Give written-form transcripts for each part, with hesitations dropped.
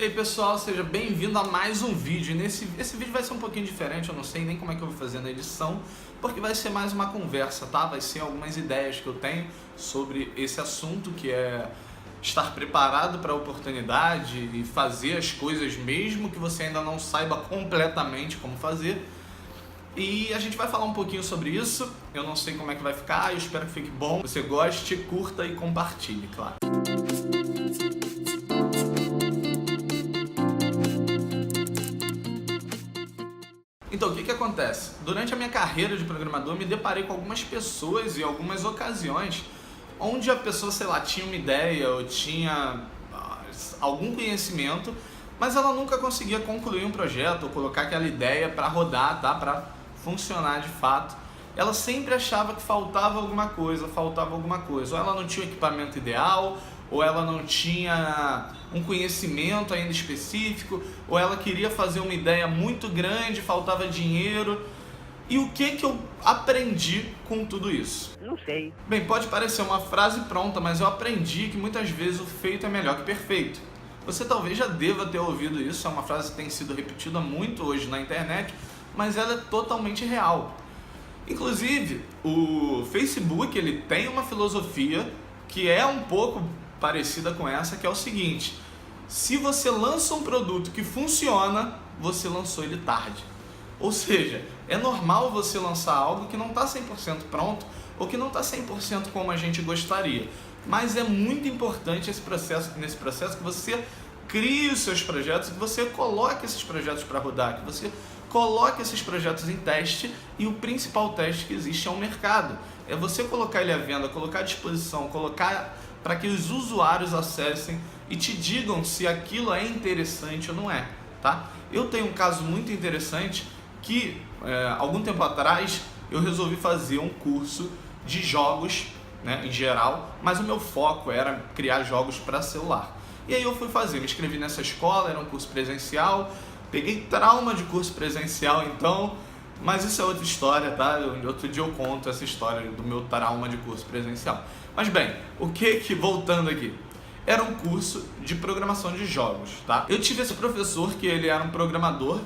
E aí pessoal, seja bem-vindo a mais um vídeo. Esse vídeo vai ser um pouquinho diferente, eu não sei nem como é que eu vou fazer na edição, porque vai ser mais uma conversa, tá? Vai ser algumas ideias que eu tenho sobre esse assunto, que é estar preparado para a oportunidade e fazer as coisas mesmo que você ainda não saiba completamente como fazer. E a gente vai falar um pouquinho sobre isso. Eu não sei como é que vai ficar, eu espero que fique bom. Você goste, curta e compartilhe, claro. Então, o que acontece? Durante a minha carreira de programador, eu me deparei com algumas pessoas e algumas ocasiões onde a pessoa, sei lá, tinha uma ideia ou tinha algum conhecimento, mas ela nunca conseguia concluir um projeto ou colocar aquela ideia para rodar, tá? Para funcionar de fato. Ela sempre achava que faltava alguma coisa, ou ela não tinha o equipamento ideal, ou ela não tinha um conhecimento ainda específico, ou ela queria fazer uma ideia muito grande, faltava dinheiro. E o que eu aprendi com tudo isso? Não sei. Bem, pode parecer uma frase pronta, mas eu aprendi que muitas vezes o feito é melhor que perfeito. Você talvez já deva ter ouvido isso, é uma frase que tem sido repetida muito hoje na internet, mas ela é totalmente real. Inclusive, o Facebook ele tem uma filosofia que é um pouco parecida com essa, que é o seguinte: se você lança um produto que funciona, você lançou ele tarde. Ou seja, é normal você lançar algo que não está 100% pronto ou que não está 100% como a gente gostaria. Mas é muito importante nesse processo que você crie os seus projetos, que você coloque esses projetos para rodar, que você coloque esses projetos em teste, e o principal teste que existe é o mercado. É você colocar ele à venda, colocar à disposição, colocar para que os usuários acessem e te digam se aquilo é interessante ou não é, tá? Eu tenho um caso muito interessante que, algum tempo atrás, eu resolvi fazer um curso de jogos, né, em geral, mas o meu foco era criar jogos para celular. E aí eu fui fazer, me inscrevi nessa escola, era um curso presencial, peguei trauma de curso presencial então, mas isso é outra história, tá? Outro dia eu conto essa história do meu trauma de curso presencial. Mas bem, voltando aqui, era um curso de programação de jogos, tá? Eu tive esse professor que ele era um programador,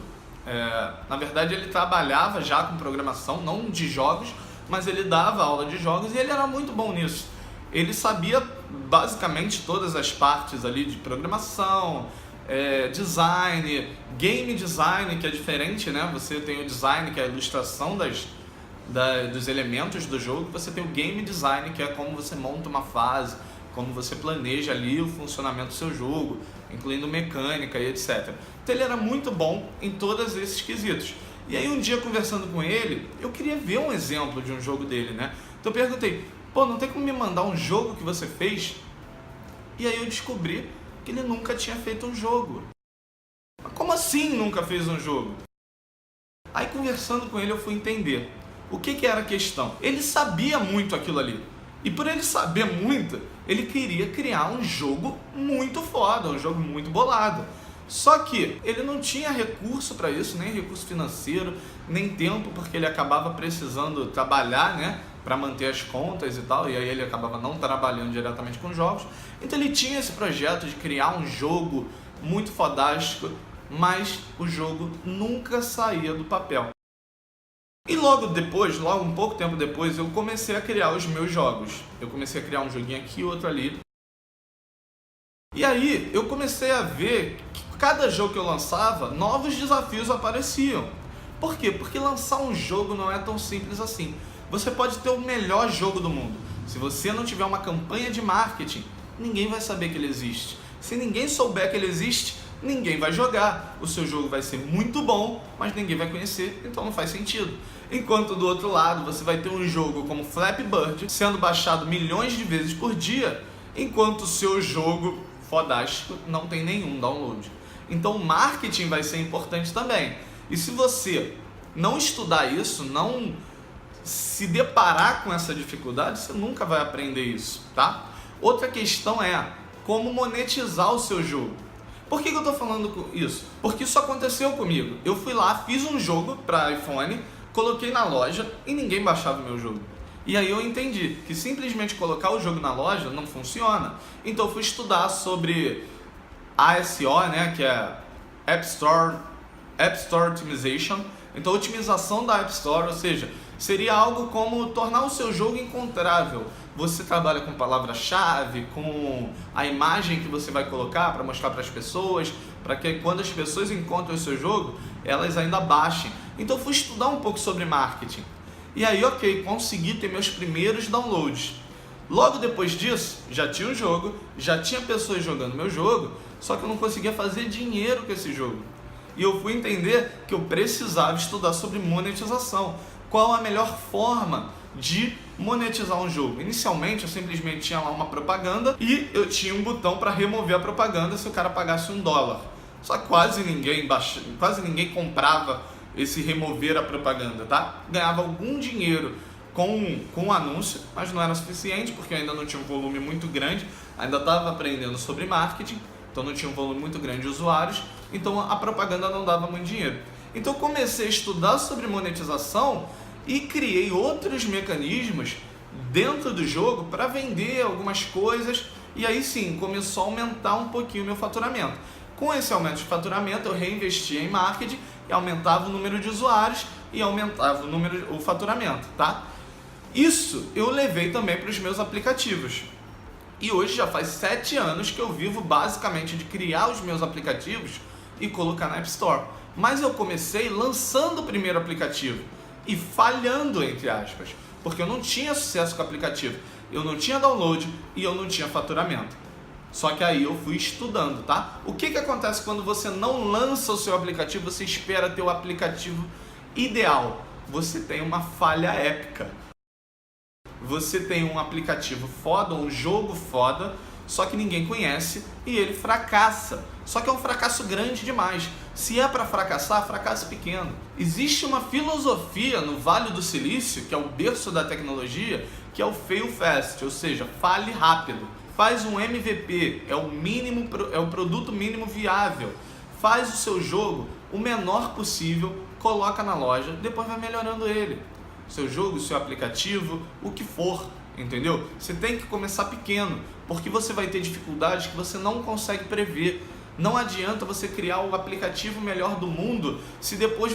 na verdade ele trabalhava já com programação, não de jogos, mas ele dava aula de jogos e ele era muito bom nisso. Ele sabia basicamente todas as partes ali de programação, design, game design, que é diferente, né? Você tem o design, que é a ilustração dos elementos do jogo. Você tem o game design, que é como você monta uma fase, como você planeja ali o funcionamento do seu jogo, incluindo mecânica e etc. Então ele era muito bom em todos esses quesitos. E aí um dia, conversando com ele, eu queria ver um exemplo de um jogo dele, né? Então eu perguntei: pô, não tem como me mandar um jogo que você fez? E aí eu descobri que ele nunca tinha feito um jogo. Mas como assim nunca fez um jogo? Aí, conversando com ele, eu fui entender o que era a questão. Ele sabia muito aquilo ali. E por ele saber muito, ele queria criar um jogo muito foda, um jogo muito bolado. Só que ele não tinha recurso para isso, nem recurso financeiro, nem tempo, porque ele acabava precisando trabalhar, né, para manter as contas e tal, e aí ele acabava não trabalhando diretamente com jogos. Então ele tinha esse projeto de criar um jogo muito fodástico, mas o jogo nunca saía do papel. E logo um pouco tempo depois, eu comecei a criar os meus jogos. Eu comecei a criar um joguinho aqui, outro ali. E aí eu comecei a ver que cada jogo que eu lançava, novos desafios apareciam. Por quê? Porque lançar um jogo não é tão simples assim. Você pode ter o melhor jogo do mundo. Se você não tiver uma campanha de marketing, ninguém vai saber que ele existe. Se ninguém souber que ele existe, ninguém vai jogar. O seu jogo vai ser muito bom, mas ninguém vai conhecer, então não faz sentido. Enquanto do outro lado, você vai ter um jogo como Flappy Bird sendo baixado milhões de vezes por dia, enquanto o seu jogo fodástico não tem nenhum download. Então o marketing vai ser importante também. E se você não estudar isso, não se deparar com essa dificuldade, você nunca vai aprender isso, tá? Outra questão é como monetizar o seu jogo. Por que eu tô falando isso? Porque isso aconteceu comigo. Eu fui lá, fiz um jogo para iPhone, coloquei na loja e ninguém baixava o meu jogo. E aí eu entendi que simplesmente colocar o jogo na loja não funciona. Então eu fui estudar sobre ASO, né, que é App Store Optimization. Então, otimização da App Store, ou seja, seria algo como tornar o seu jogo encontrável. Você trabalha com palavra-chave, com a imagem que você vai colocar para mostrar para as pessoas, para que quando as pessoas encontrem o seu jogo, elas ainda baixem. Então, fui estudar um pouco sobre marketing. E aí, ok, consegui ter meus primeiros downloads. Logo depois disso, já tinha um jogo, já tinha pessoas jogando meu jogo, só que eu não conseguia fazer dinheiro com esse jogo. E eu fui entender que eu precisava estudar sobre monetização. Qual a melhor forma de monetizar um jogo? Inicialmente eu simplesmente tinha lá uma propaganda e eu tinha um botão para remover a propaganda se o cara pagasse $1. Só que quase ninguém comprava esse remover a propaganda, tá? Ganhava algum dinheiro com o anúncio, mas não era suficiente porque eu ainda não tinha um volume muito grande, ainda estava aprendendo sobre marketing, então não tinha um volume muito grande de usuários, então a propaganda não dava muito dinheiro. Então comecei a estudar sobre monetização e criei outros mecanismos dentro do jogo para vender algumas coisas, e aí sim começou a aumentar um pouquinho o meu faturamento. Com esse aumento de faturamento eu reinvestia em marketing e aumentava o número de usuários e aumentava o faturamento, tá? Isso eu levei também para os meus aplicativos. E hoje já faz 7 anos que eu vivo basicamente de criar os meus aplicativos e colocar na App Store. Mas eu comecei lançando o primeiro aplicativo e falhando, entre aspas, porque eu não tinha sucesso com o aplicativo, eu não tinha download e eu não tinha faturamento. Só que aí eu fui estudando, tá? O que acontece quando você não lança o seu aplicativo, você espera ter o aplicativo ideal? Você tem uma falha épica. Você tem um aplicativo foda, um jogo foda, só que ninguém conhece e ele fracassa. Só que é um fracasso grande demais. Se é para fracassar, fracasso pequeno. Existe uma filosofia no Vale do Silício, que é o berço da tecnologia, que é o fail fast, ou seja, fale rápido. Faz um MVP, é o produto mínimo viável. Faz o seu jogo o menor possível, coloca na loja, depois vai melhorando ele. Seu jogo, seu aplicativo, o que for, entendeu? Você tem que começar pequeno, porque você vai ter dificuldades que você não consegue prever. Não adianta você criar o aplicativo melhor do mundo se depois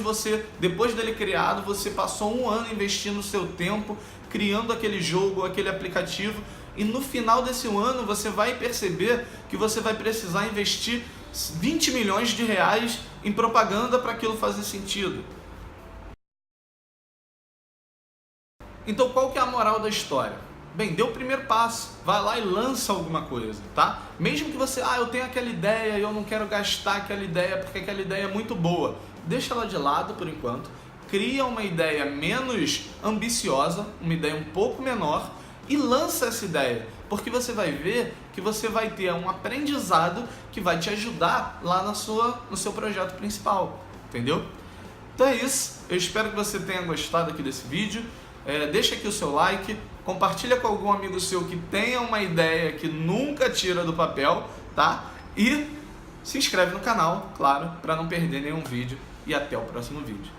dele criado, você passou 1 ano investindo o seu tempo, criando aquele jogo, aquele aplicativo, e no final desse ano você vai perceber que você vai precisar investir 20 milhões de reais em propaganda para aquilo fazer sentido. Então qual que é a moral da história? Bem, dê o primeiro passo, vai lá e lança alguma coisa, tá? Mesmo que você, eu tenho aquela ideia e eu não quero gastar aquela ideia porque aquela ideia é muito boa, deixa ela de lado por enquanto, cria uma ideia menos ambiciosa, uma ideia um pouco menor e lança essa ideia, porque você vai ver que você vai ter um aprendizado que vai te ajudar lá no seu projeto principal, entendeu? Então é isso, eu espero que você tenha gostado aqui desse vídeo. Deixa aqui o seu like, compartilha com algum amigo seu que tenha uma ideia que nunca tira do papel, tá? E se inscreve no canal, claro, para não perder nenhum vídeo, e até o próximo vídeo.